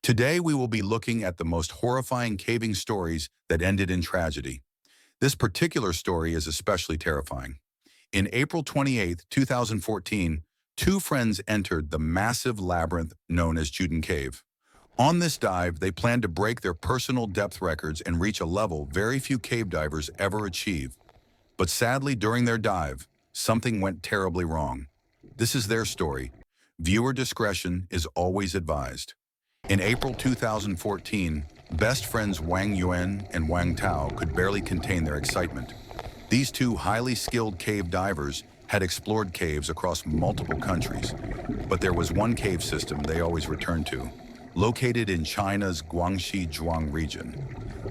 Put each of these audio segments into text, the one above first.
Today, we will be looking at the most horrifying caving stories that ended in tragedy. This particular story is especially terrifying. In April 28, 2014, two friends entered the massive labyrinth known as Juden Cave. On this dive, they planned to break their personal depth records and reach a level very few cave divers ever achieve. But sadly, during their dive, something went terribly wrong. This is their story. Viewer discretion is always advised. In April 2014, best friends Wang Yuan and Wang Tao could barely contain their excitement. These two highly skilled cave divers had explored caves across multiple countries, but there was one cave system they always returned to, located in China's Guangxi Zhuang region.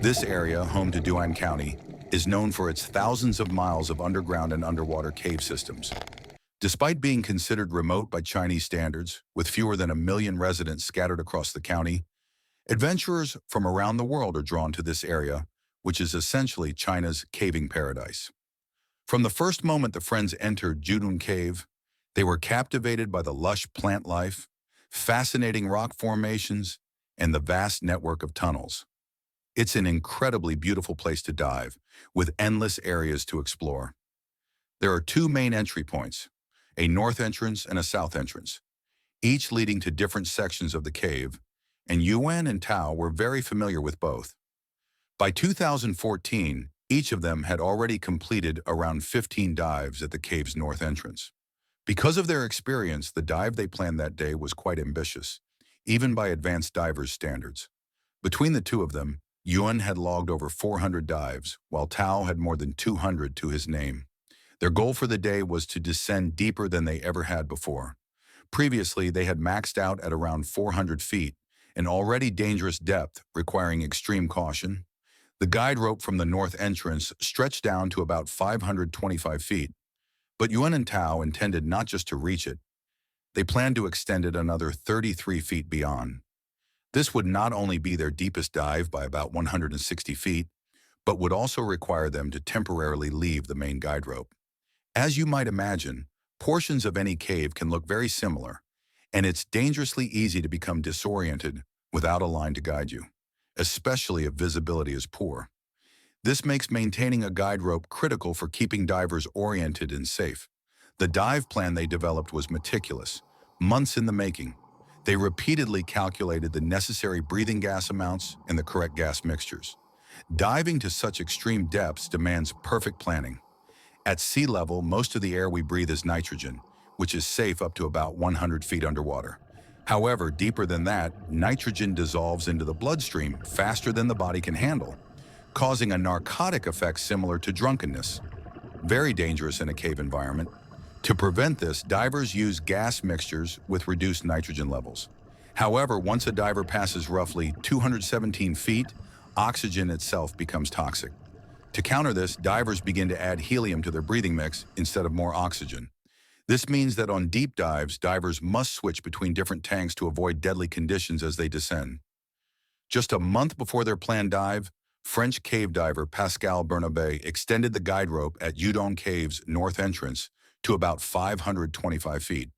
This area, home to Duan County, is known for its thousands of miles of underground and underwater cave systems. Despite being considered remote by Chinese standards, with fewer than 1 million residents scattered across the county, adventurers from around the world are drawn to this area, which is essentially China's caving paradise. From the first moment the friends entered Judun Cave, they were captivated by the lush plant life, fascinating rock formations, and the vast network of tunnels. It's an incredibly beautiful place to dive, with endless areas to explore. There are two main entry points, a north entrance and a south entrance, each leading to different sections of the cave, and Yuan and Tao were very familiar with both. By 2014, each of them had already completed around 15 dives at the cave's north entrance. Because of their experience, the dive they planned that day was quite ambitious, even by advanced divers' standards. Between the two of them, Yuan had logged over 400 dives, while Tao had more than 200 to his name. Their goal for the day was to descend deeper than they ever had before. Previously, they had maxed out at around 400 feet, an already dangerous depth requiring extreme caution. The guide rope from the north entrance stretched down to about 525 feet, but Yuan and Tao intended not just to reach it, they planned to extend it another 33 feet beyond. This would not only be their deepest dive by about 160 feet, but would also require them to temporarily leave the main guide rope. As you might imagine, portions of any cave can look very similar, and it's dangerously easy to become disoriented without a line to guide you, especially if visibility is poor. This makes maintaining a guide rope critical for keeping divers oriented and safe. The dive plan they developed was meticulous, months in the making. They repeatedly calculated the necessary breathing gas amounts and the correct gas mixtures. Diving to such extreme depths demands perfect planning. At sea level, most of the air we breathe is nitrogen, which is safe up to about 100 feet underwater. However, deeper than that, nitrogen dissolves into the bloodstream faster than the body can handle, causing a narcotic effect similar to drunkenness. Very dangerous in a cave environment. To prevent this, divers use gas mixtures with reduced nitrogen levels. However, once a diver passes roughly 217 feet, oxygen itself becomes toxic. To counter this, divers begin to add helium to their breathing mix instead of more oxygen. This means that on deep dives, divers must switch between different tanks to avoid deadly conditions as they descend. Just a month before their planned dive, French cave diver Pascal Bernabé extended the guide rope at Judon Cave's north entrance to about 525 feet.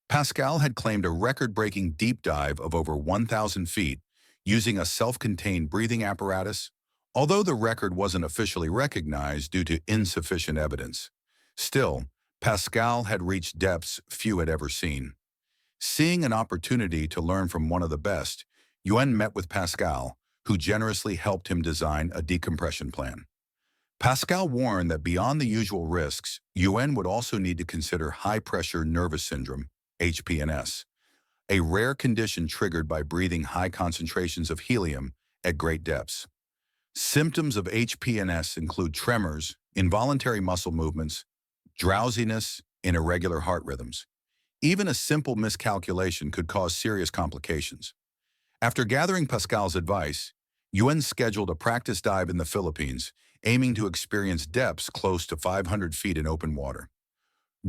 Pascal had claimed a record-breaking deep dive of over 1,000 feet using a self-contained breathing apparatus, although the record wasn't officially recognized due to insufficient evidence. Still, Pascal had reached depths few had ever seen. Seeing an opportunity to learn from one of the best, Yuan met with Pascal, who generously helped him design a decompression plan. Pascal warned that beyond the usual risks, Yuan would also need to consider high-pressure nervous syndrome, HPNS, a rare condition triggered by breathing high concentrations of helium at great depths. Symptoms of HPNS include tremors, involuntary muscle movements, drowsiness, and irregular heart rhythms. Even a simple miscalculation could cause serious complications. After gathering Pascal's advice, Yuan scheduled a practice dive in the Philippines, aiming to experience depths close to 500 feet in open water.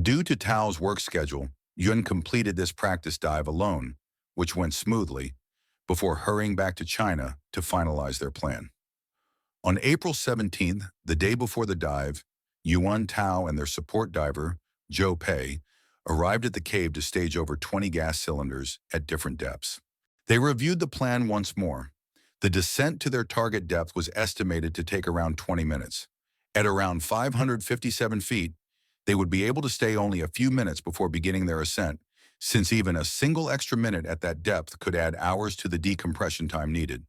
Due to Tao's work schedule, Yuan completed this practice dive alone, which went smoothly, before hurrying back to China to finalize their plan. On April 17th, the day before the dive, Yuan, Tao, and their support diver, Zhou Pei, arrived at the cave to stage over 20 gas cylinders at different depths. They reviewed the plan once more. The descent to their target depth was estimated to take around 20 minutes. At around 557 feet, they would be able to stay only a few minutes before beginning their ascent, since even a single extra minute at that depth could add hours to the decompression time needed.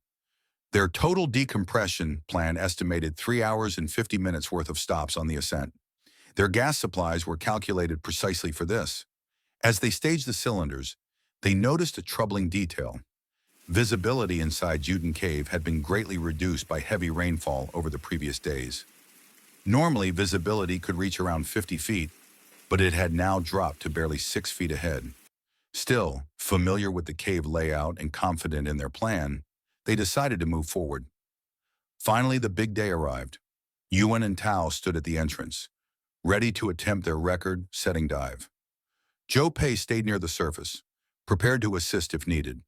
Their total decompression plan estimated 3 hours and 50 minutes worth of stops on the ascent. Their gas supplies were calculated precisely for this. As they staged the cylinders, they noticed a troubling detail. Visibility inside Nutty Cave had been greatly reduced by heavy rainfall over the previous days. Normally, visibility could reach around 50 feet, but it had now dropped to barely 6 feet ahead. Still, familiar with the cave layout and confident in their plan, they decided to move forward. Finally, the big day arrived. Yuan and Tao stood at the entrance, ready to attempt their record-setting dive. Joe Pei stayed near the surface, prepared to assist if needed.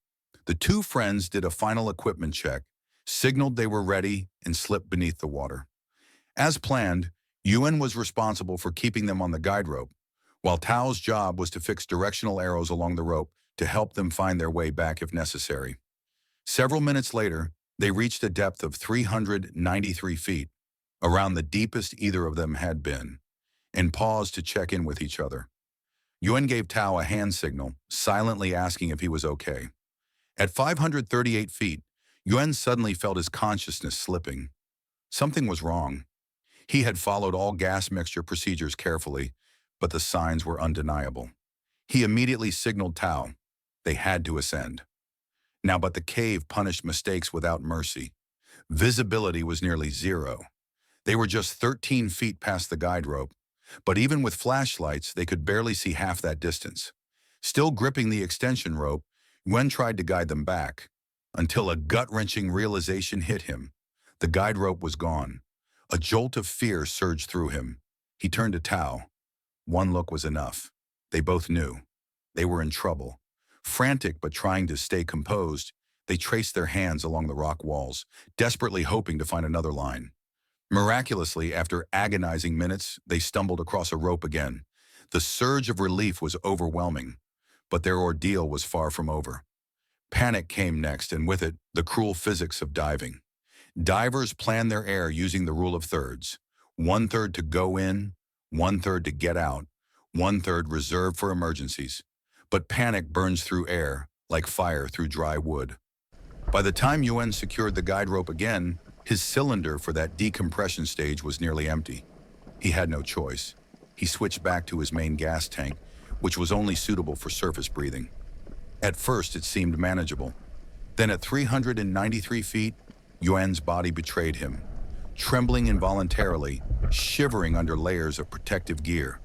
The two friends did a final equipment check, signaled they were ready, and slipped beneath the water. As planned, Yuan was responsible for keeping them on the guide rope, while Tao's job was to fix directional arrows along the rope to help them find their way back if necessary. Several minutes later, they reached a depth of 393 feet, around the deepest either of them had been, and paused to check in with each other. Yuan gave Tao a hand signal, silently asking if he was okay. At 538 feet, Yuan suddenly felt his consciousness slipping. Something was wrong. He had followed all gas mixture procedures carefully, but the signs were undeniable. He immediately signaled Tao. They had to ascend. Now, but the cave punished mistakes without mercy. Visibility was nearly zero. They were just 13 feet past the guide rope, but even with flashlights, they could barely see half that distance. Still gripping the extension rope, Yuan tried to guide them back, until a gut-wrenching realization hit him. The guide rope was gone. A jolt of fear surged through him. He turned to Tao. One look was enough. They both knew. They were in trouble. Frantic but trying to stay composed, they traced their hands along the rock walls, desperately hoping to find another line. Miraculously, after agonizing minutes, they stumbled across a rope again. The surge of relief was overwhelming, but their ordeal was far from over. Panic came next, and with it, the cruel physics of diving. Divers plan their air using the rule of thirds. 1/3 to go in, 1/3 to get out, 1/3 reserved for emergencies. But panic burns through air, like fire through dry wood. By the time Yuan secured the guide rope again, his cylinder for that decompression stage was nearly empty. He had no choice. He switched back to his main gas tank, which was only suitable for surface breathing. At first, it seemed manageable. Then at 393 feet, Yuan's body betrayed him, trembling involuntarily, shivering under layers of protective gear.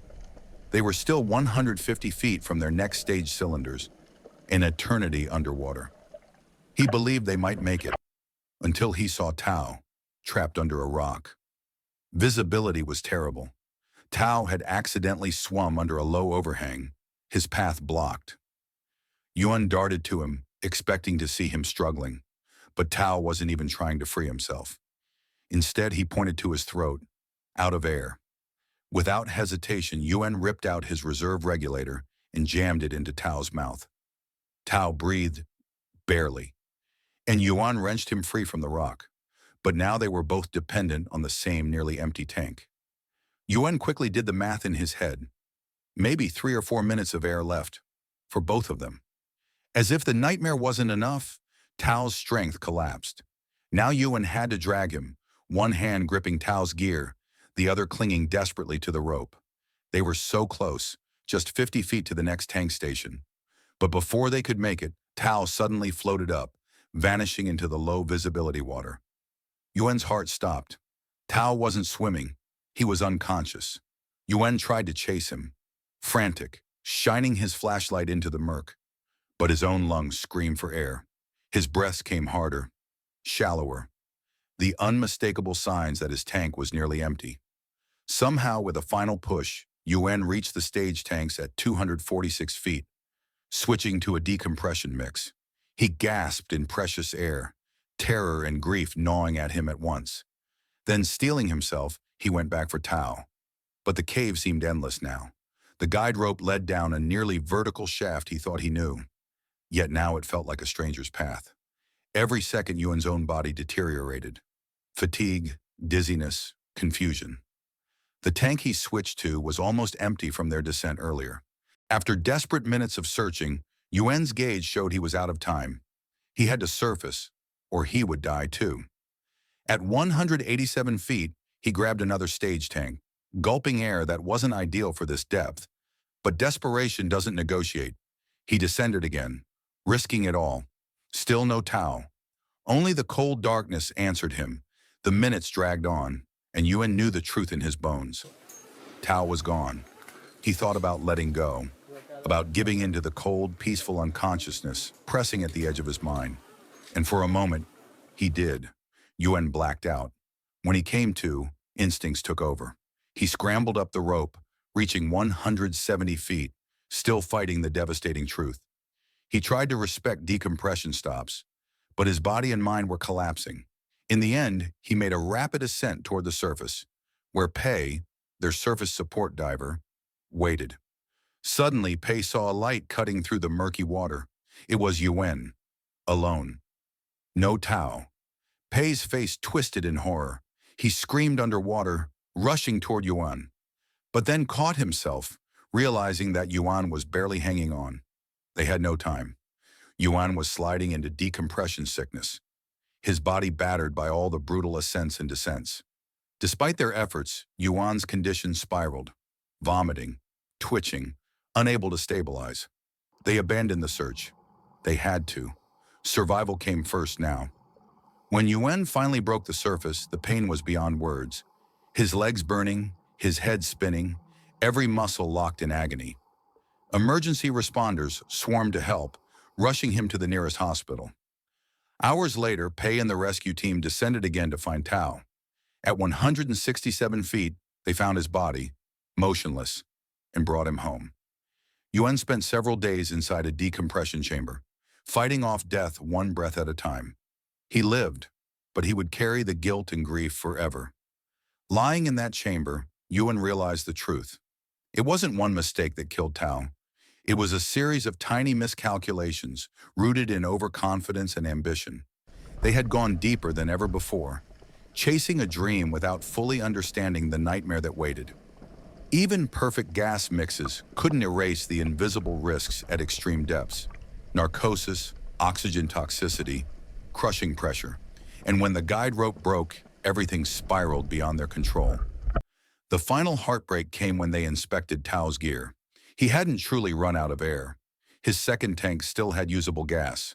They were still 150 feet from their next stage cylinders, an eternity underwater. He believed they might make it, until he saw Tao, trapped under a rock. Visibility was terrible. Tao had accidentally swum under a low overhang, his path blocked. Yuan darted to him, expecting to see him struggling, but Tao wasn't even trying to free himself. Instead, he pointed to his throat, out of air. Without hesitation, Yuan ripped out his reserve regulator and jammed it into Tao's mouth. Tao breathed, barely, and Yuan wrenched him free from the rock. But now they were both dependent on the same nearly empty tank. Yuan quickly did the math in his head. Maybe 3 or 4 minutes of air left, for both of them. As if the nightmare wasn't enough, Tao's strength collapsed. Now Yuan had to drag him, one hand gripping Tao's gear, the other clinging desperately to the rope. They were so close, just 50 feet to the next tank station. But before they could make it, Tao suddenly floated up, vanishing into the low visibility water. Yuan's heart stopped. Tao wasn't swimming. He was unconscious. Yuan tried to chase him, frantic, shining his flashlight into the murk. But his own lungs screamed for air. His breaths came harder, shallower. The unmistakable signs that his tank was nearly empty. Somehow, with a final push, Yuan reached the stage tanks at 246 feet, switching to a decompression mix. He gasped in precious air, terror and grief gnawing at him at once. Then, steeling himself, he went back for Tao. But the cave seemed endless now. The guide rope led down a nearly vertical shaft he thought he knew. Yet now it felt like a stranger's path. Every second Yuan's own body deteriorated. Fatigue, dizziness, confusion. The tank he switched to was almost empty from their descent earlier. After desperate minutes of searching, Yuan's gauge showed he was out of time. He had to surface, or he would die too. At 187 feet, he grabbed another stage tank, gulping air that wasn't ideal for this depth. But desperation doesn't negotiate. He descended again, risking it all. Still no Tao. Only the cold darkness answered him. The minutes dragged on, and Yuan knew the truth in his bones. Tao was gone. He thought about letting go, about giving into the cold, peaceful unconsciousness pressing at the edge of his mind. And for a moment, he did. Yuan blacked out. When he came to, instincts took over. He scrambled up the rope, reaching 170 feet, still fighting the devastating truth. He tried to respect decompression stops, but his body and mind were collapsing. In the end, he made a rapid ascent toward the surface, where Pei, their surface support diver, waited. Suddenly, Pei saw a light cutting through the murky water. It was Yuan, alone. No Tao. Pei's face twisted in horror. He screamed underwater, rushing toward Yuan, but then caught himself, realizing that Yuan was barely hanging on. They had no time. Yuan was sliding into decompression sickness, his body battered by all the brutal ascents and descents. Despite their efforts, Yuan's condition spiraled, vomiting, twitching, unable to stabilize. They abandoned the search. They had to. Survival came first now. When Yuan finally broke the surface, the pain was beyond words. His legs burning, his head spinning, every muscle locked in agony. Emergency responders swarmed to help, rushing him to the nearest hospital. Hours later, Pei and the rescue team descended again to find Tao. At 167 feet, they found his body, motionless, and brought him home. Yuan spent several days inside a decompression chamber, fighting off death one breath at a time. He lived, but he would carry the guilt and grief forever. Lying in that chamber, Yuan realized the truth. It wasn't one mistake that killed Tao. It was a series of tiny miscalculations rooted in overconfidence and ambition. They had gone deeper than ever before, chasing a dream without fully understanding the nightmare that waited. Even perfect gas mixes couldn't erase the invisible risks at extreme depths: narcosis, oxygen toxicity, crushing pressure. And when the guide rope broke, everything spiraled beyond their control. The final heartbreak came when they inspected Tao's gear. He hadn't truly run out of air. His second tank still had usable gas.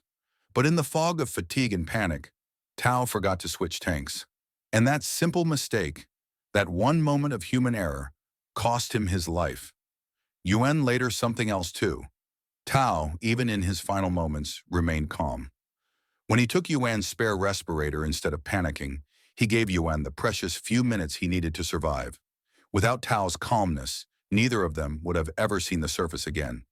But in the fog of fatigue and panic, Tao forgot to switch tanks. And that simple mistake, that one moment of human error, cost him his life. Yuan later something else too. Tao, even in his final moments, remained calm. When he took Yuan's spare respirator instead of panicking, he gave Yuan the precious few minutes he needed to survive. Without Tao's calmness, neither of them would have ever seen the surface again.